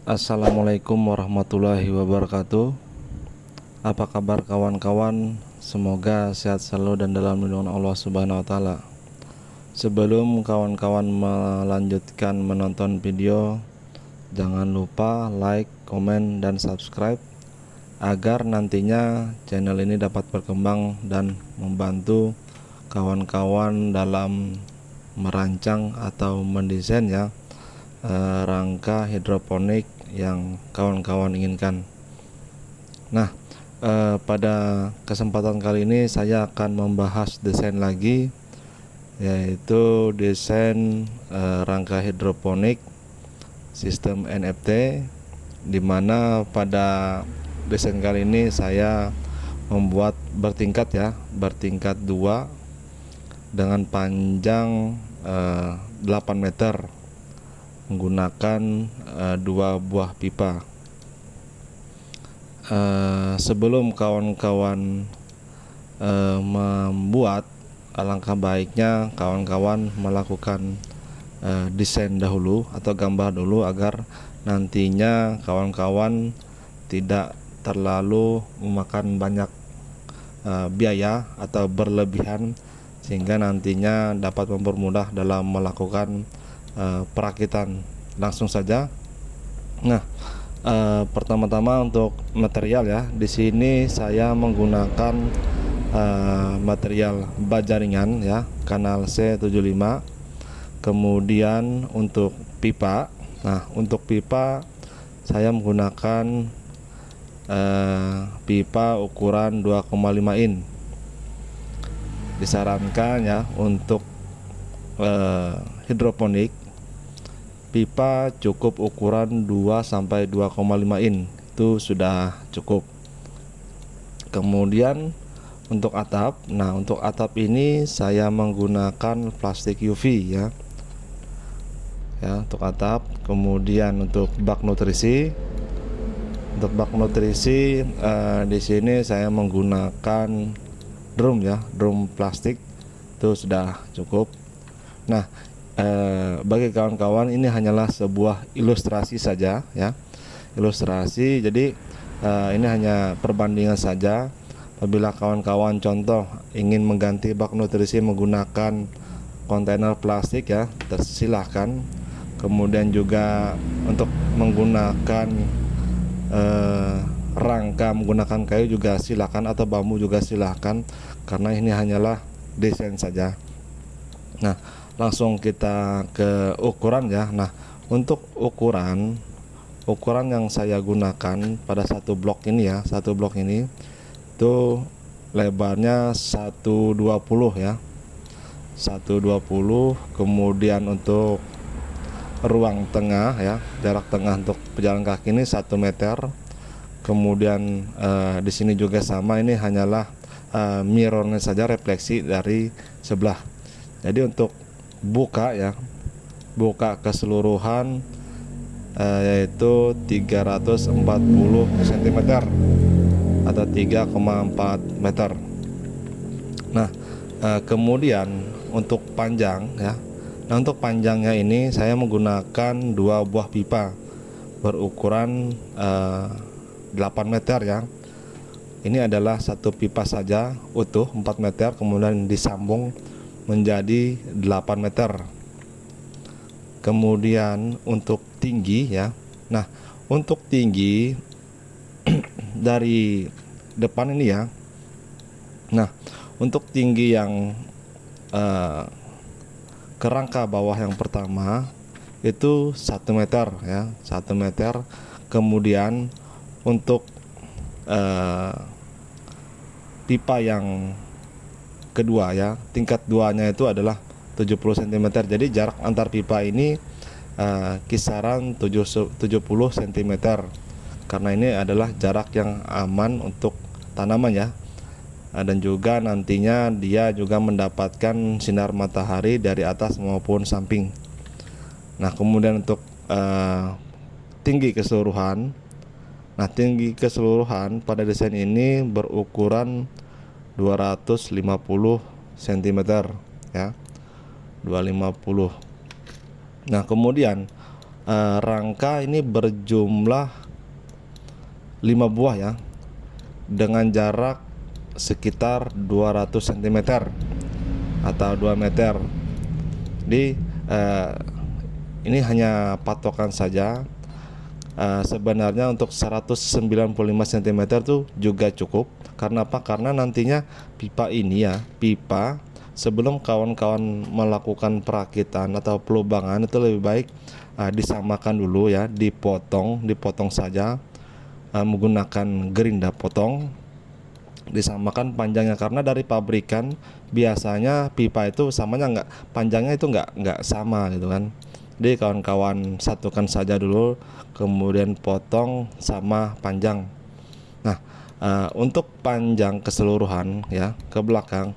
Assalamualaikum warahmatullahi wabarakatuh. Apa kabar kawan-kawan? Semoga sehat selalu dan dalam lindungan Allah Subhanahu wa taala. Sebelum kawan-kawan melanjutkan menonton video, jangan lupa like, komen, dan subscribe agar nantinya channel ini dapat berkembang dan membantu kawan-kawan dalam merancang atau mendesain rangka hidroponik yang kawan-kawan inginkan. Nah, pada kesempatan kali ini saya akan membahas desain lagi, yaitu desain rangka hidroponik sistem NFT, di mana pada desain kali ini saya membuat bertingkat 2 dengan panjang 8 meter menggunakan 2 buah pipa. Sebelum kawan-kawan membuat, alangkah baiknya kawan-kawan melakukan desain dahulu atau gambar dulu agar nantinya kawan-kawan tidak terlalu memakan banyak biaya atau berlebihan, sehingga nantinya dapat mempermudah dalam melakukan perakitan. Langsung saja. Nah, pertama-tama untuk material di sini saya menggunakan material baja ringan kanal C75. Kemudian untuk pipa. Nah, untuk pipa saya menggunakan pipa ukuran 2,5 in. Disarankan untuk hidroponik, pipa cukup ukuran 2 sampai 2,5 in, itu sudah cukup. Kemudian untuk atap, untuk atap ini saya menggunakan plastik UV untuk atap. Kemudian untuk bak nutrisi, di sini saya menggunakan drum plastik, itu sudah cukup. Nah, bagi kawan-kawan ini hanyalah sebuah ilustrasi saja ilustrasi. Jadi ini hanya perbandingan saja. Apabila kawan-kawan contoh ingin mengganti bak nutrisi menggunakan kontainer plastik tersilahkan. Kemudian juga untuk menggunakan rangka menggunakan kayu juga silakan, atau bambu juga silakan, karena ini hanyalah desain saja. Nah, langsung kita ke ukuran Nah, untuk ukuran yang saya gunakan pada satu blok ini itu lebarnya 120 120. Kemudian untuk ruang tengah jarak tengah untuk pejalan kaki ini 1 meter. Kemudian di sini juga sama, ini hanyalah mirrornya saja, refleksi dari sebelah. Jadi untuk buka keseluruhan yaitu 340 cm atau 3,4 meter. Nah, kemudian untuk panjang Nah, untuk panjangnya ini saya menggunakan 2 buah pipa berukuran 8 meter Ini adalah satu pipa saja utuh 4 meter, kemudian disambung menjadi 8 meter. Kemudian untuk tinggi Nah, untuk tinggi dari depan ini Nah, untuk tinggi yang kerangka bawah yang pertama itu 1 meter 1 meter. Kemudian untuk pipa yang kedua tingkat 2-nya itu adalah 70 cm. Jadi jarak antar pipa ini kisaran 70 cm, karena ini adalah jarak yang aman untuk tanaman dan juga nantinya dia juga mendapatkan sinar matahari dari atas maupun samping. Nah, kemudian untuk tinggi keseluruhan. Nah, tinggi keseluruhan pada desain ini berukuran 250 cm 250. Nah, kemudian rangka ini berjumlah 5 buah ya, dengan jarak sekitar 200 cm atau 2 meter. Jadi ini hanya patokan saja. Sebenarnya untuk 195 cm itu juga cukup. Karena apa? Karena nantinya pipa ini ya, pipa sebelum kawan-kawan melakukan perakitan atau pelubangan itu lebih baik disamakan dulu ya, dipotong saja menggunakan gerinda potong, disamakan panjangnya, karena dari pabrikan biasanya pipa itu samanya panjangnya itu nggak sama gitu kan. Jadi kawan-kawan satukan saja dulu, kemudian potong sama panjang. Nah, untuk panjang keseluruhan ya ke belakang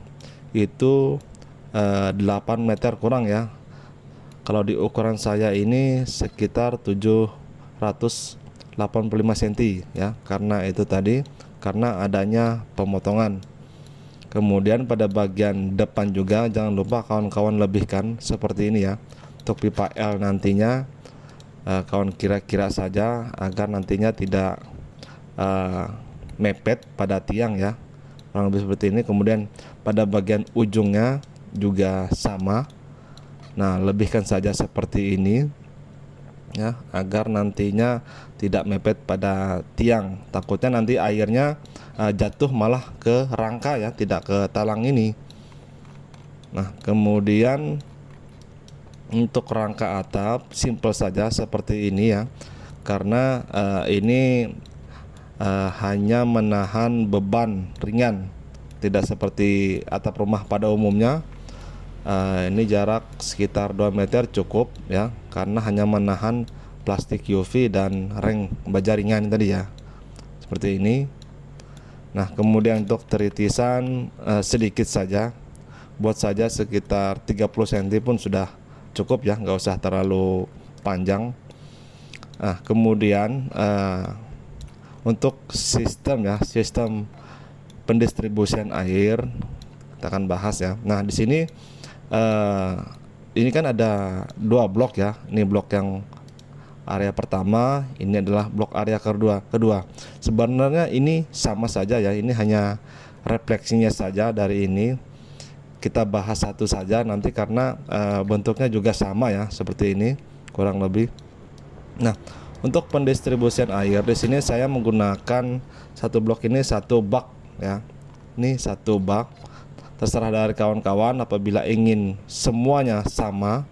itu 8 meter kurang ya. Kalau di ukuran saya ini sekitar 785 cm ya, karena itu tadi, karena adanya pemotongan. Kemudian pada bagian depan juga jangan lupa kawan-kawan lebihkan seperti ini ya. Untuk pipa L nantinya kawan kira-kira saja agar nantinya tidak mepet pada tiang ya, kurang lebih seperti ini. Kemudian pada bagian ujungnya juga sama. Nah, lebihkan saja seperti ini ya, agar nantinya tidak mepet pada tiang. Takutnya nanti airnya jatuh malah ke rangka ya, tidak ke talang ini. Nah, kemudian untuk rangka atap simple saja seperti ini ya, karena ini hanya menahan beban ringan, tidak seperti atap rumah pada umumnya. Ini jarak sekitar 2 meter cukup ya, karena hanya menahan plastik UV dan reng baja ringan tadi ya, seperti ini. Nah, kemudian untuk teritisan sedikit saja, buat saja sekitar 30 cm pun sudah cukup ya, nggak usah terlalu panjang. Nah, kemudian untuk sistem pendistribusian air kita akan bahas ya. Nah, di sini ini kan ada 2 blok ya. Ini blok yang area pertama, ini adalah blok area kedua. Sebenarnya ini sama saja ya, ini hanya refleksinya saja dari ini. Kita bahas satu saja nanti karena bentuknya juga sama ya, seperti ini kurang lebih. Nah, untuk pendistribusian air di sini saya menggunakan satu blok ini satu bak ya. Ini satu bak. Terserah dari kawan-kawan, apabila ingin semuanya sama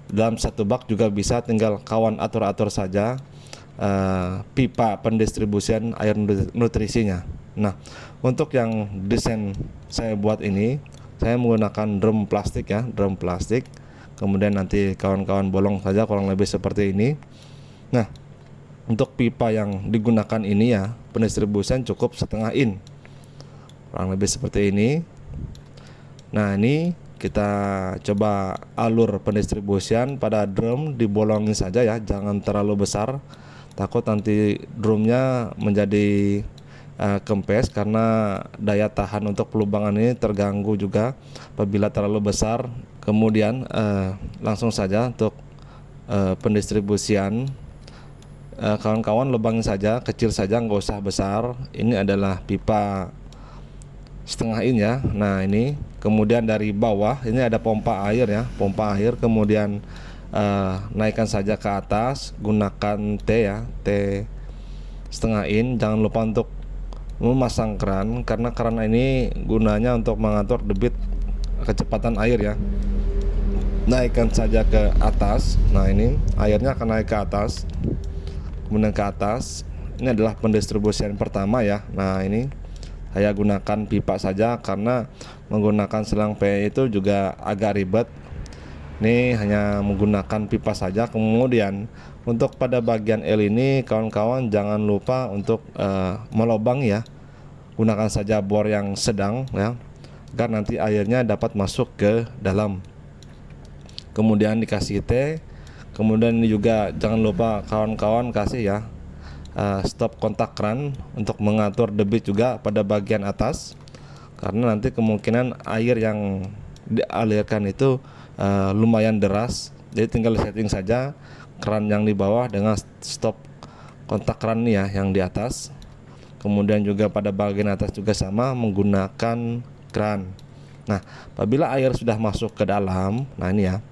dalam satu bak juga bisa, tinggal kawan atur-atur saja pipa pendistribusian air nutrisinya. Nah, untuk yang desain saya buat ini, saya menggunakan drum plastik ya, drum plastik. Kemudian nanti kawan-kawan bolong saja kurang lebih seperti ini. Nah, untuk pipa yang digunakan ini ya, pendistribusian cukup setengah in, kurang lebih seperti ini. Nah, ini kita coba alur pendistribusian pada drum, dibolongin saja ya, jangan terlalu besar, takut nanti drumnya menjadi kempes, karena daya tahan untuk pelubangan ini terganggu juga apabila terlalu besar. Kemudian langsung saja untuk pendistribusian, kawan-kawan lubangin saja, kecil saja, nggak usah besar. Ini adalah pipa setengah in ya. Nah, ini kemudian dari bawah ini ada pompa air ya, pompa air. Kemudian naikkan saja ke atas, gunakan T ya, T setengah in. Jangan lupa untuk memasang keran, karena keran ini gunanya untuk mengatur debit kecepatan air ya. Naikkan saja ke atas. Nah, ini airnya akan naik ke atas, kemudian ke atas. Ini adalah pendistribusian pertama ya. Nah, ini saya gunakan pipa saja karena menggunakan selang PE itu juga agak ribet. Ini hanya menggunakan pipa saja. Kemudian untuk pada bagian L ini kawan-kawan jangan lupa untuk melobang ya. Gunakan saja bor yang sedang ya, agar nanti airnya dapat masuk ke dalam. Kemudian dikasih T. Kemudian ini juga jangan lupa kawan-kawan kasih ya stop kontak keran untuk mengatur debit juga pada bagian atas, karena nanti kemungkinan air yang dialirkan itu lumayan deras Jadi tinggal setting saja keran yang di bawah dengan stop kontak keran nih ya yang di atas. Kemudian juga pada bagian atas juga sama menggunakan keran. Nah, apabila air sudah masuk ke dalam, nah ini ya,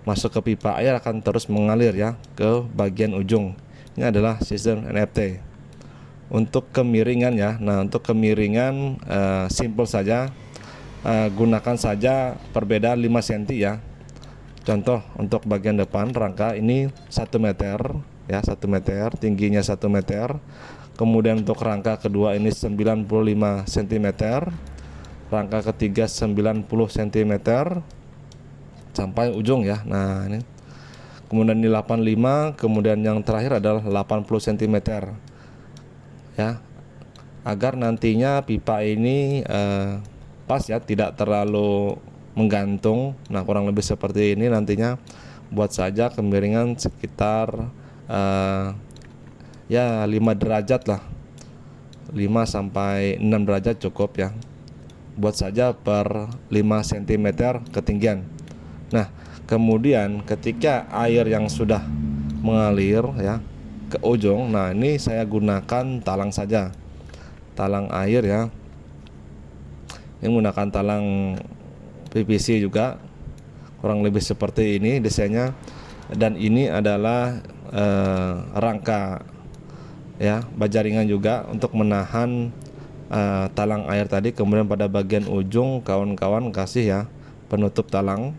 masuk ke pipa, air akan terus mengalir ya ke bagian ujung. Ini adalah sistem NFT. Untuk kemiringan ya, nah untuk kemiringan simple saja, gunakan saja perbedaan 5 cm ya. Contoh untuk bagian depan rangka ini 1 meter ya, 1 meter, tingginya 1 meter. Kemudian untuk rangka kedua ini 95 cm, rangka ketiga 90 cm sampai ujung ya. Nah, ini. Kemudian ini 85, kemudian yang terakhir adalah 80 cm. Ya. Agar nantinya pipa ini pas ya, tidak terlalu menggantung. Nah, kurang lebih seperti ini nantinya. Buat saja kemiringan sekitar ya 5 derajat lah, 5 sampai 6 derajat cukup ya. Buat saja per 5 cm ketinggian. Nah, kemudian ketika air yang sudah mengalir ya ke ujung, nah ini saya gunakan talang saja, talang air ya. Ini menggunakan talang PVC juga, kurang lebih seperti ini desainnya. Dan ini adalah rangka ya, baja ringan juga untuk menahan talang air tadi. Kemudian pada bagian ujung kawan-kawan kasih ya penutup talang.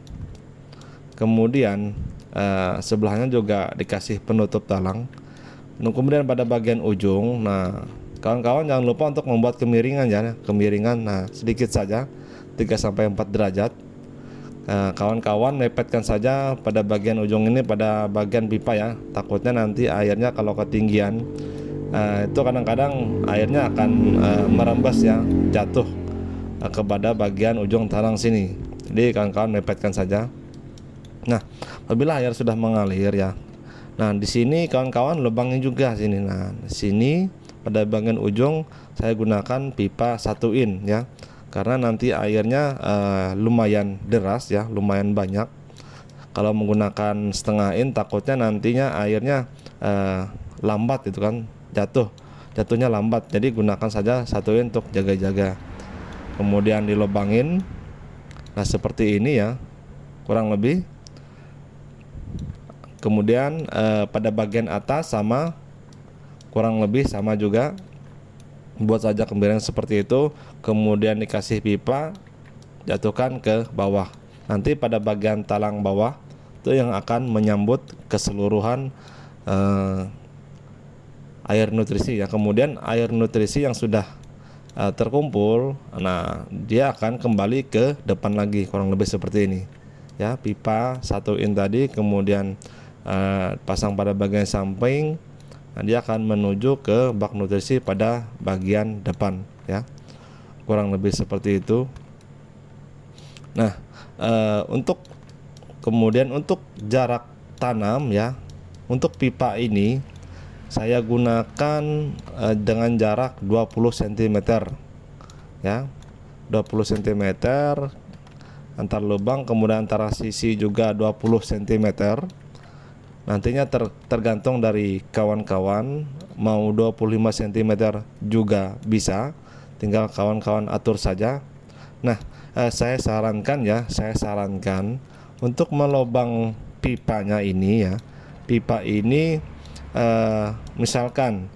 Kemudian sebelahnya juga dikasih penutup talang. Kemudian pada bagian ujung, nah kawan-kawan jangan lupa untuk membuat kemiringan ya, kemiringan nah sedikit saja 3 sampai 4 derajat. Kawan-kawan mepetkan saja pada bagian ujung ini, pada bagian pipa ya. Takutnya nanti airnya kalau ketinggian itu kadang-kadang airnya akan merembes ya, jatuh kepada bagian ujung talang sini. Jadi kawan-kawan mepetkan saja. Nah, apabila air sudah mengalir ya, nah di sini kawan-kawan lubangnya juga sini. Nah, di sini pada bagian ujung saya gunakan pipa 1 in ya, karena nanti airnya lumayan deras ya, lumayan banyak. Kalau menggunakan setengah in takutnya nantinya airnya lambat itu kan, jatuhnya lambat. Jadi gunakan saja 1 in untuk jaga-jaga. Kemudian dilubangin, nah seperti ini ya kurang lebih. Kemudian pada bagian atas sama, kurang lebih sama juga. Buat saja kemiringan seperti itu. Kemudian dikasih pipa, jatuhkan ke bawah. Nanti pada bagian talang bawah itu yang akan menyambut keseluruhan air nutrisi ya. Kemudian air nutrisi yang sudah terkumpul, nah dia akan kembali ke depan lagi, kurang lebih seperti ini ya. Pipa 1 in tadi kemudian pasang pada bagian samping. Nah, dia akan menuju ke bak nutrisi pada bagian depan ya, kurang lebih seperti itu. Nah, kemudian untuk jarak tanam ya, untuk pipa ini saya gunakan dengan jarak 20 cm ya, 20 cm antar lubang, kemudian antara sisi juga 20 cm. Nantinya tergantung dari kawan-kawan, mau 25 cm juga bisa, tinggal kawan-kawan atur saja. Nah, saya sarankan untuk melobang pipanya ini ya. Pipa ini misalkan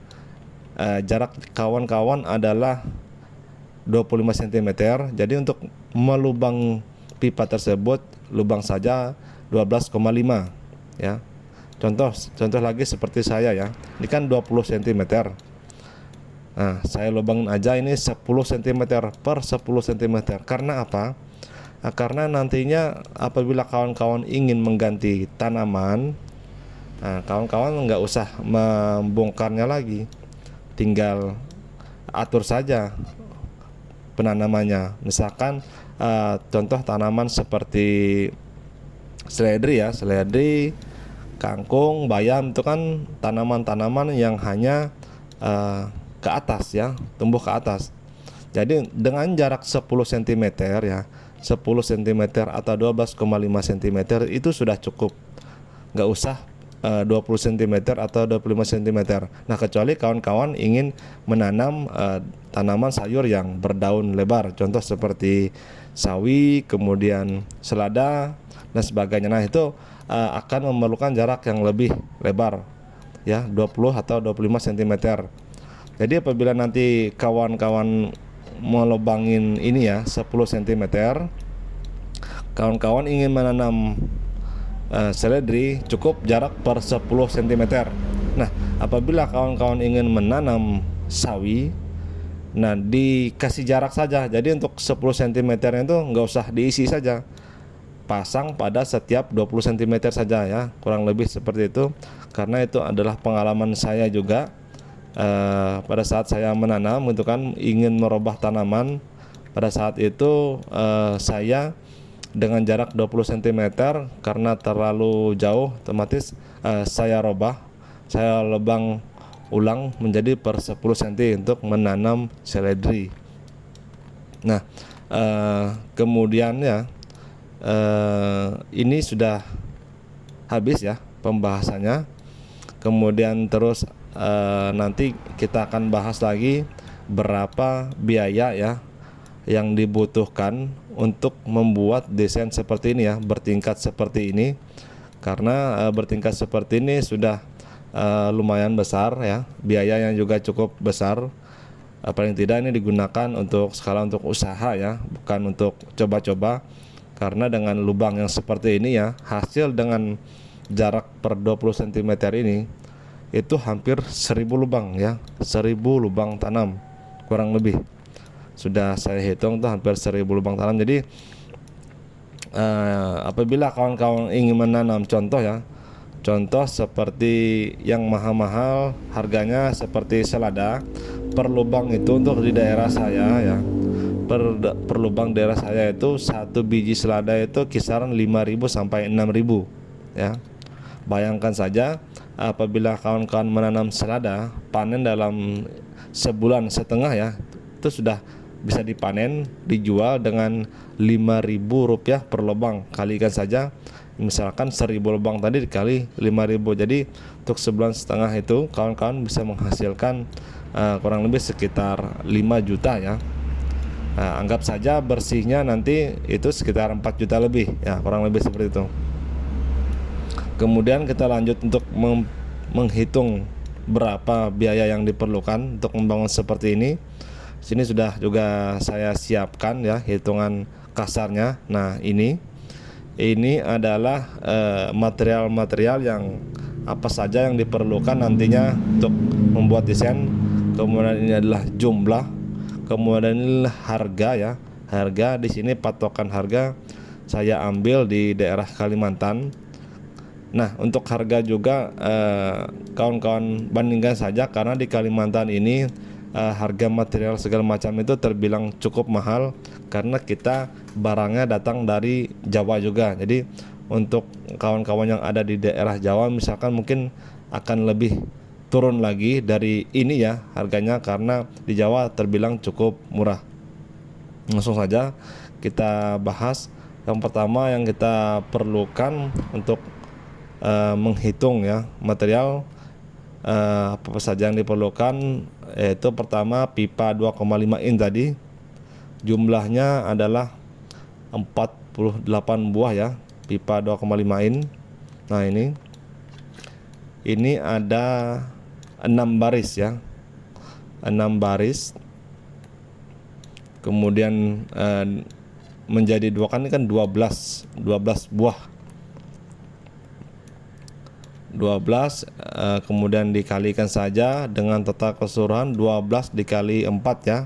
jarak kawan-kawan adalah 25 cm. Jadi untuk melubang pipa tersebut, lubang saja 12,5 ya. Contoh lagi seperti saya ya, ini kan 20 cm. Nah, saya lubangin aja ini 10 cm per 10 cm. Karena apa? Karena nantinya apabila kawan-kawan ingin mengganti tanaman, nah, kawan-kawan nggak usah membongkarnya lagi, tinggal atur saja penanamannya. Misalkan contoh tanaman seperti seledri ya, seledri, kangkung, bayam, itu kan tanaman-tanaman yang hanya ke atas ya, tumbuh ke atas. Jadi dengan jarak 10 cm ya, 10 cm atau 12,5 cm itu sudah cukup, nggak usah 20 cm atau 25 cm. Nah, kecuali kawan-kawan ingin menanam tanaman sayur yang berdaun lebar, contoh seperti sawi, kemudian selada dan sebagainya. Nah, itu akan memerlukan jarak yang lebih lebar, ya, 20 atau 25 cm. Jadi apabila nanti kawan-kawan melobangin ini ya 10 cm, kawan-kawan ingin menanam seledri, cukup jarak per 10 cm. Nah, apabila kawan-kawan ingin menanam sawi, nah dikasih jarak saja. Jadi untuk 10 cm itu nggak usah diisi saja, pasang pada setiap 20 cm saja ya, kurang lebih seperti itu. Karena itu adalah pengalaman saya juga pada saat saya menanam gitu kan, ingin merubah tanaman. Pada saat itu saya dengan jarak 20 cm karena terlalu jauh, otomatis saya lebang ulang menjadi per 10 cm untuk menanam seledri. Nah, kemudian ya ini sudah habis ya pembahasannya. Kemudian terus nanti kita akan bahas lagi berapa biaya ya yang dibutuhkan untuk membuat desain seperti ini ya, bertingkat seperti ini. Karena bertingkat seperti ini sudah lumayan besar ya, biayanya juga cukup besar. Paling tidak ini digunakan untuk skala untuk usaha ya, bukan untuk coba-coba. Karena dengan lubang yang seperti ini ya, hasil dengan jarak per 20 cm ini itu hampir 1000 lubang ya, 1000 lubang tanam kurang lebih. Sudah saya hitung tuh hampir 1000 lubang tanam. Jadi apabila kawan-kawan ingin menanam, contoh seperti yang mahal-mahal harganya seperti selada, per lubang itu untuk di daerah saya ya, per lubang daerah saya itu satu biji selada itu kisaran 5.000 sampai 6.000 ya. Bayangkan saja apabila kawan-kawan menanam selada, panen dalam sebulan setengah ya, itu sudah bisa dipanen, dijual dengan Rp5.000 per lubang. Kalikan saja, misalkan 1000 lubang tadi dikali 5.000, jadi untuk sebulan setengah itu kawan-kawan bisa menghasilkan kurang lebih sekitar 5 juta ya. Anggap saja bersihnya nanti itu sekitar 4 juta lebih ya, kurang lebih seperti itu. Kemudian kita lanjut untuk menghitung berapa biaya yang diperlukan untuk membangun seperti ini. Sini sudah juga saya siapkan ya hitungan kasarnya. Nah, ini adalah material-material yang apa saja yang diperlukan nantinya untuk membuat desain. Kemudian ini adalah jumlah, kemudian ini harga ya. Harga di sini patokan harga saya ambil di daerah Kalimantan. Nah, untuk harga juga kawan-kawan bandingkan saja, karena di Kalimantan ini harga material segala macam itu terbilang cukup mahal karena kita barangnya datang dari Jawa juga. Jadi untuk kawan-kawan yang ada di daerah Jawa misalkan mungkin akan lebih turun lagi dari ini ya harganya, karena di Jawa terbilang cukup murah. Langsung saja kita bahas. Yang pertama yang kita perlukan untuk menghitung ya material apa saja yang diperlukan, yaitu pertama pipa 2,5 in tadi, jumlahnya adalah 48 buah ya, pipa 2,5 in. Nah, ini ada 6 baris ya, 6 baris. Kemudian menjadi dua kan, ini kan 12 buah, 12 kemudian dikalikan saja dengan total keseluruhan 12 dikali 4 ya,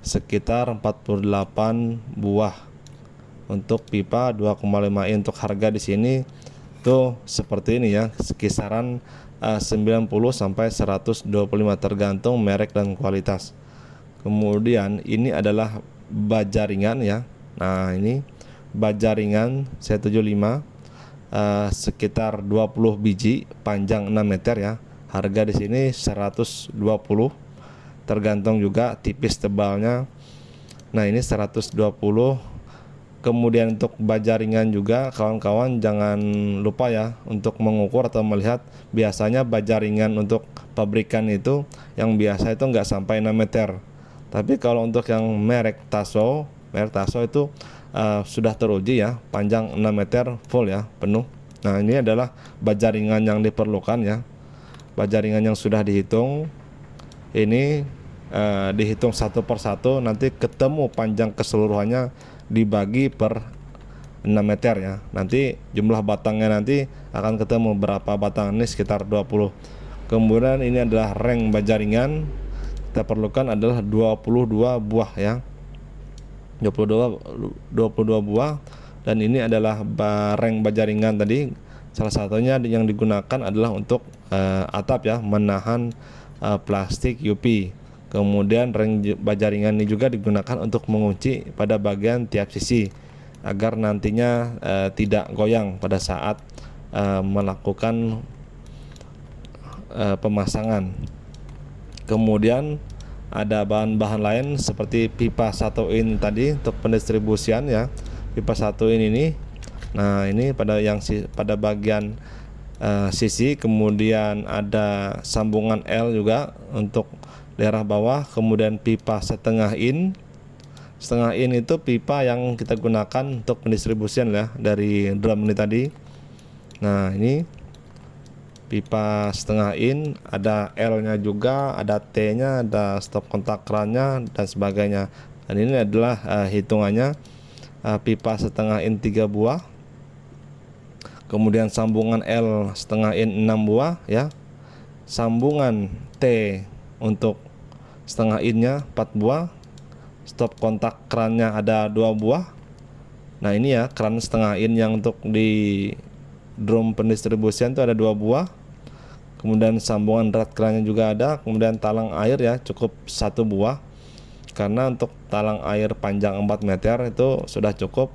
sekitar 48 buah untuk pipa 2,5 in. Untuk harga di sini tuh seperti ini ya, kisaran 90 sampai 125 tergantung merek dan kualitas. Kemudian ini adalah baja ringan ya. Nah, ini baja ringan C75 sekitar 20 biji, panjang 6 meter ya. Harga di sini 120, tergantung juga tipis tebalnya. Nah, ini 120 Kemudian untuk baja ringan juga kawan-kawan jangan lupa ya untuk mengukur atau melihat. Biasanya baja ringan untuk pabrikan itu yang biasa itu nggak sampai 6 meter. Tapi kalau untuk yang merek Tasso itu sudah teruji ya, panjang 6 meter full ya, penuh. Nah, ini adalah baja ringan yang diperlukan ya. Baja ringan yang sudah dihitung ini dihitung satu per satu, nanti ketemu panjang keseluruhannya dibagi per 6 meter ya. Nanti jumlah batangnya nanti akan ketemu berapa batang, ini sekitar 20. Kemudian ini adalah reng baja ringan, kita perlukan adalah 22 buah ya. 22 buah, dan ini adalah reng baja ringan tadi. Salah satunya yang digunakan adalah untuk atap ya, menahan plastik UV. Kemudian reng baja ringan ini juga digunakan untuk mengunci pada bagian tiap sisi agar nantinya tidak goyang pada saat melakukan pemasangan. Kemudian ada bahan-bahan lain seperti pipa 1 in tadi untuk pendistribusian ya. Pipa 1 in ini. Nah, ini pada bagian sisi, kemudian ada sambungan L juga untuk daerah bawah, kemudian pipa setengah in. Setengah in itu pipa yang kita gunakan untuk pendistribusian ya dari drum ini tadi. Nah, ini pipa setengah in, ada L-nya juga, ada T-nya, ada stop kontak kerannya dan sebagainya. Dan ini adalah hitungannya. Pipa setengah in 3 buah. Kemudian sambungan L setengah in 6 buah ya. Sambungan T untuk setengah innya 4 buah. Stop kontak kerannya ada 2 buah. Nah, ini ya keran setengah in yang untuk di drum pendistribusian itu ada 2 buah. Kemudian sambungan rat kerannya juga ada. Kemudian talang air ya cukup 1 buah, karena untuk talang air panjang 4 meter itu sudah cukup.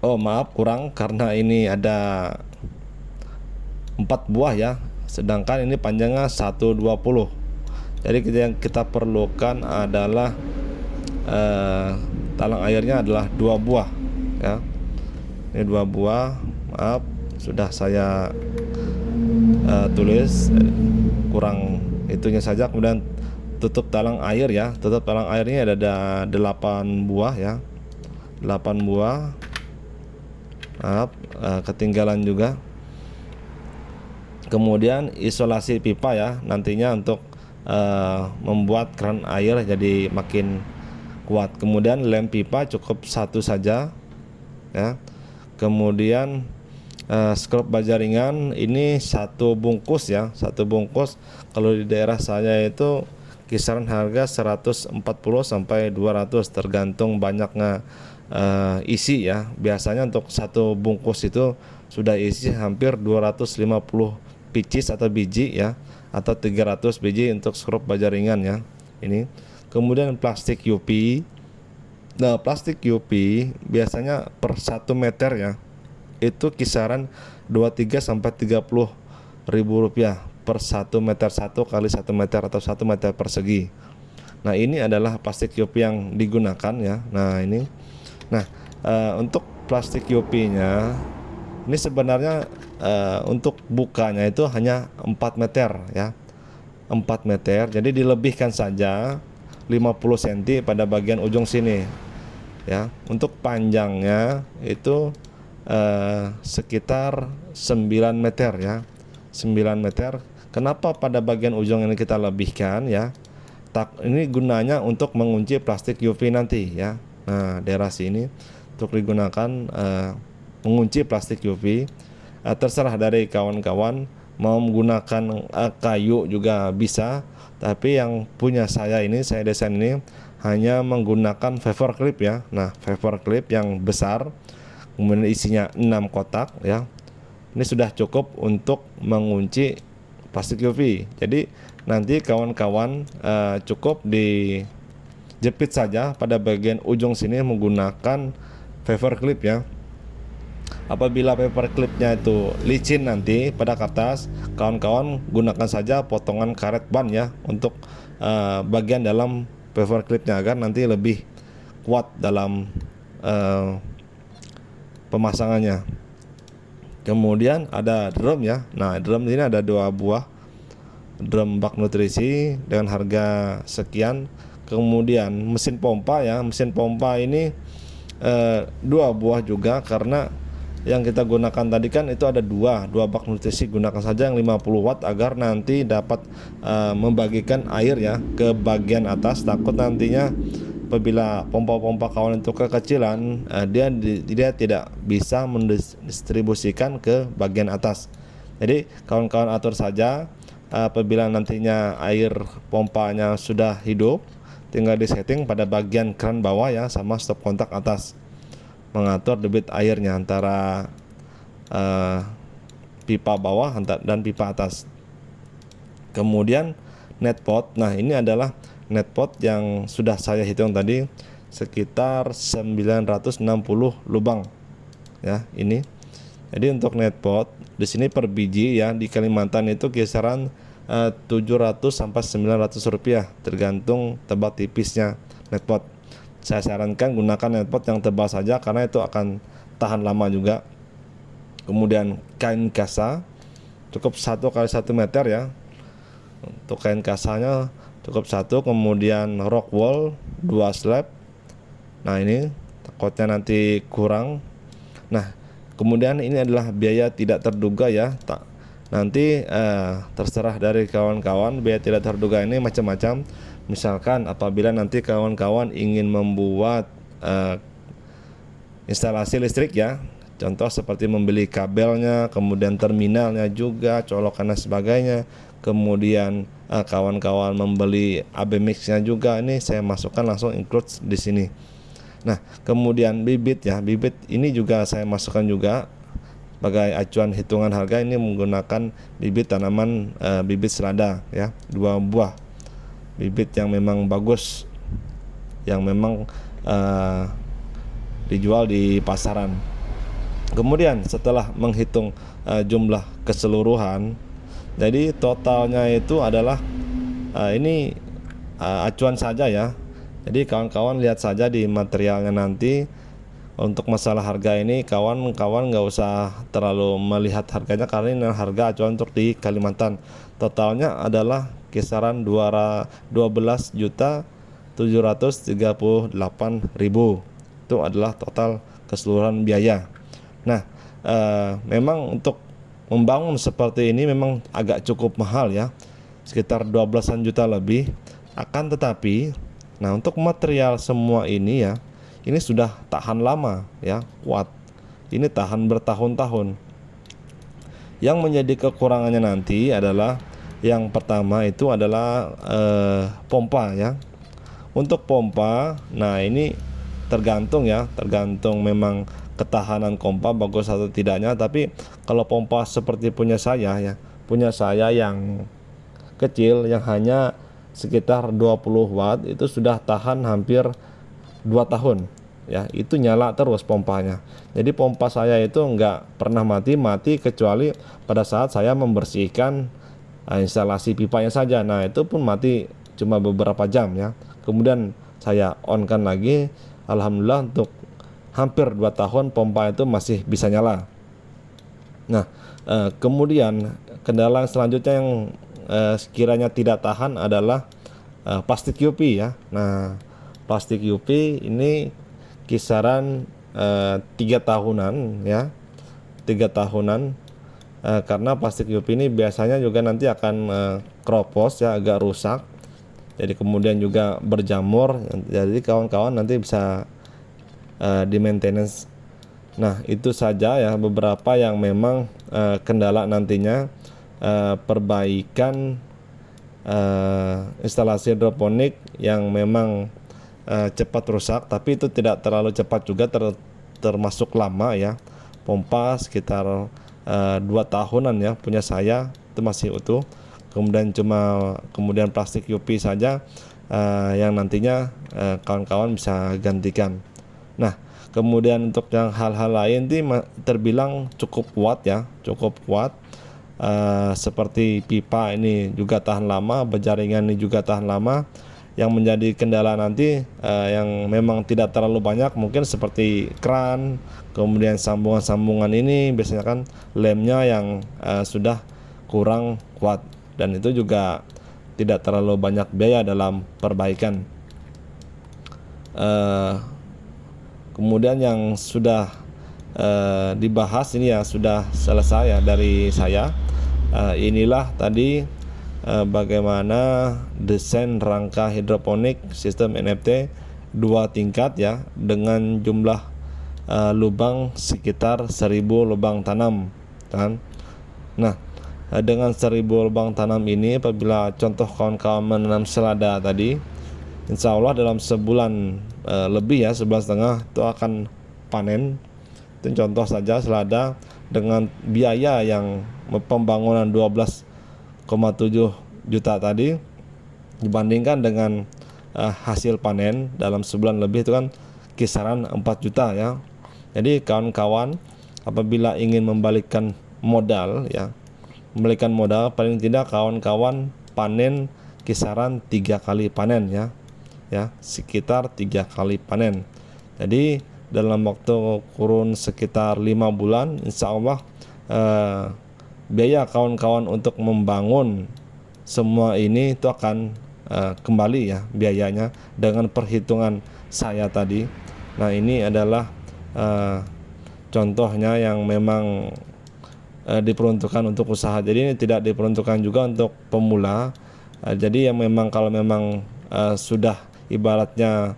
Oh maaf, kurang, karena ini ada 4 buah ya, sedangkan ini panjangnya 120. Jadi yang kita perlukan adalah talang airnya adalah 2 buah ya. Ini 2 buah, maaf sudah saya tulis kurang itunya saja. Kemudian tutup talang air ya, tutup talang airnya ada 8 buah ya, 8 buah. Maaf, ketinggalan juga. Kemudian isolasi pipa ya, nantinya untuk membuat keran air jadi makin kuat. Kemudian lem pipa cukup 1 saja ya. Kemudian skrup baja ringan ini 1 bungkus ya, 1 bungkus. Kalau di daerah saya itu kisaran harga 140 sampai 200 tergantung banyaknya isi ya. Biasanya untuk 1 bungkus itu sudah isi hampir 250 pieces atau biji ya, atau 300 biji untuk skrup baja ringan ya. Ini. Kemudian plastik UV. Nah, plastik UV biasanya per 1 meter ya, itu kisaran 23 sampai 30 ribu rupiah per 1 meter, 1 kali 1 meter atau 1 meter persegi. Nah, ini adalah plastik UV yang digunakan ya. Nah, ini. Nah, untuk plastik UV-nya ini sebenarnya untuk bukanya itu hanya 4 meter ya. 4 meter. Jadi dilebihkan saja 50 cm pada bagian ujung sini. Ya, untuk panjangnya itu sekitar 9 meter ya. 9 meter. Kenapa pada bagian ujung ini kita lebihkan ya? Ini gunanya untuk mengunci plastik UV nanti ya. Nah, daerah sini untuk digunakan mengunci plastik UV. Terserah dari kawan-kawan mau menggunakan kayu juga bisa, tapi yang punya saya desain ini hanya menggunakan favor clip ya. Nah, favor clip yang besar, kemudian isinya 6 kotak ya. Ini sudah cukup untuk mengunci plastik UV. Jadi nanti kawan-kawan cukup dijepit saja pada bagian ujung sini menggunakan favor clip ya. Apabila paper clipnya itu licin nanti pada kertas, kawan-kawan gunakan saja potongan karet ban ya untuk bagian dalam paper clipnya agar nanti lebih kuat dalam pemasangannya. Kemudian ada drum ya. Nah, drum ini ada 2 buah drum bak nutrisi dengan harga sekian. Kemudian mesin pompa ya, mesin pompa ini 2 buah juga, karena yang kita gunakan tadi kan itu ada 2 bak nutrisi, gunakan saja yang 50 watt agar nanti dapat membagikan air ya ke bagian atas. Takut nantinya apabila pompa-pompa kawan itu kekecilan, dia tidak bisa mendistribusikan ke bagian atas. Jadi kawan-kawan atur saja, apabila nantinya air pompanya sudah hidup, tinggal disetting pada bagian kran bawah ya, sama stop kontak atas, mengatur debit airnya antara pipa bawah dan pipa atas. Kemudian net pot, nah ini adalah net pot yang sudah saya hitung tadi, sekitar 960 lubang ya ini. Jadi untuk net pot di sini per biji ya, di Kalimantan itu kisaran 700 sampai 900 rupiah tergantung tebal tipisnya net pot. Saya sarankan gunakan net pot yang tebal saja karena itu akan tahan lama juga. Kemudian kain kasa cukup 1 kali 1 meter ya, untuk kain kasanya cukup 1. Kemudian rock wool 2 slab. Nah ini takutnya nanti kurang. Nah kemudian ini adalah biaya tidak terduga ya, nanti terserah dari kawan-kawan. Biaya tidak terduga ini macam-macam. Misalkan apabila nanti kawan-kawan ingin membuat instalasi listrik ya, contoh seperti membeli kabelnya, kemudian terminalnya juga, colokan dan sebagainya, kemudian kawan-kawan membeli AB mixnya juga, ini saya masukkan langsung include di sini. Nah kemudian bibit ya, bibit ini juga saya masukkan juga sebagai acuan hitungan harga. Ini menggunakan bibit tanaman bibit selada ya, 2 buah bibit yang memang bagus, yang memang dijual di pasaran. Kemudian setelah menghitung jumlah keseluruhan, jadi totalnya itu adalah ini acuan saja ya. Jadi kawan-kawan lihat saja di materialnya nanti. Untuk masalah harga ini kawan-kawan nggak usah terlalu melihat harganya, karena ini harga acuan untuk di Kalimantan. Totalnya adalah kisaran 12.738.000. Itu adalah total keseluruhan biaya. Nah memang untuk membangun seperti ini memang agak cukup mahal ya, sekitar 12-an juta lebih. Akan tetapi nah untuk material semua ini ya, ini sudah tahan lama ya, kuat. Ini tahan bertahun-tahun. Yang menjadi kekurangannya nanti adalah yang pertama itu adalah pompa ya. Untuk pompa, nah ini tergantung ya, tergantung memang ketahanan pompa bagus atau tidaknya. Tapi kalau pompa seperti punya saya ya, punya saya yang kecil yang hanya sekitar 20 watt itu sudah tahan hampir 2 tahun ya, itu nyala terus pompanya. Jadi pompa saya itu nggak pernah mati kecuali pada saat saya membersihkan instalasi pipanya saja. Nah itu pun mati cuma beberapa jam ya, kemudian saya on kan lagi. Alhamdulillah untuk hampir 2 tahun pompa itu masih bisa nyala. Nah kemudian kendala selanjutnya yang sekiranya tidak tahan adalah plastik UV ya. Nah plastik UV ini kisaran 3 tahunan ya, 3 tahunan, karena plastik UV ini biasanya juga nanti akan kropos ya, agak rusak. Jadi kemudian juga berjamur. Jadi kawan-kawan nanti bisa di maintenance. Nah itu saja ya beberapa yang memang kendala nantinya. Perbaikan instalasi hidroponik yang memang cepat rusak, tapi itu tidak terlalu cepat juga, termasuk lama ya. Pompa sekitar 2 tahunan ya punya saya, itu masih utuh. Kemudian plastik UV saja yang nantinya kawan-kawan bisa gantikan. Nah kemudian untuk yang hal-hal lain terbilang cukup kuat ya, cukup kuat. Seperti pipa ini juga tahan lama, berjaringan ini juga tahan lama. yang menjadi kendala nanti yang memang tidak terlalu banyak mungkin seperti kran, kemudian sambungan-sambungan ini biasanya kan lemnya yang sudah kurang kuat, dan itu juga tidak terlalu banyak biaya dalam perbaikan. Kemudian yang sudah dibahas ini ya sudah selesai ya dari saya. Inilah tadi bagaimana desain rangka hidroponik sistem NFT 2 tingkat ya, dengan jumlah lubang sekitar 1000 lubang tanam kan. Nah, dengan 1000 lubang tanam ini, apabila contoh kawan-kawan menanam selada tadi, insya Allah dalam sebulan lebih ya, sebulan setengah itu akan panen. Itu contoh saja selada dengan biaya yang pembangunan 12,7 juta tadi dibandingkan dengan hasil panen dalam sebulan lebih itu kan kisaran 4 juta ya. Jadi kawan-kawan apabila ingin membalikkan modal ya, memberikan modal paling tidak kawan-kawan panen kisaran 3 kali panen ya, sekitar 3 kali panen. Jadi dalam waktu kurun sekitar 5 bulan insya Allah biaya kawan-kawan untuk membangun semua ini itu akan kembali ya biayanya dengan perhitungan saya tadi. Nah, ini adalah contohnya yang memang diperuntukkan untuk usaha. Jadi ini tidak diperuntukkan juga untuk pemula. Jadi yang memang kalau memang sudah ibaratnya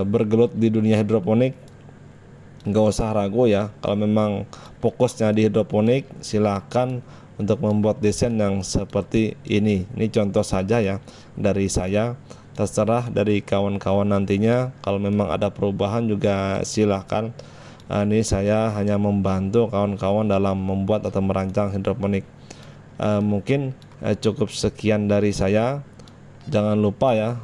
bergelut di dunia hidroponik, nggak usah ragu ya. Kalau memang fokusnya di hidroponik, silakan untuk membuat desain yang seperti ini. Ini contoh saja ya dari saya. Terserah dari kawan-kawan nantinya. Kalau memang ada perubahan juga silakan. Ini saya hanya membantu kawan-kawan dalam membuat atau merancang hidroponik. Mungkin cukup sekian dari saya. Jangan lupa ya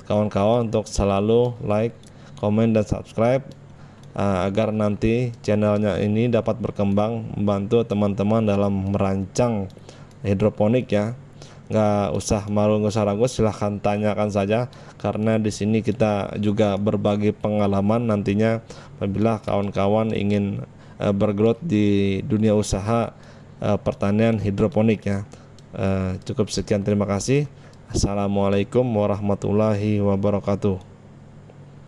kawan-kawan untuk selalu like, komen, dan subscribe agar nanti channelnya ini dapat berkembang, membantu teman-teman dalam merancang hidroponik ya. Nggak usah malu, nggak usah ragu, silahkan tanyakan saja, karena di sini kita juga berbagi pengalaman nantinya apabila kawan-kawan ingin bergelut di dunia usaha pertanian hidroponik ya. Cukup sekian, terima kasih. Assalamualaikum warahmatullahi wabarakatuh.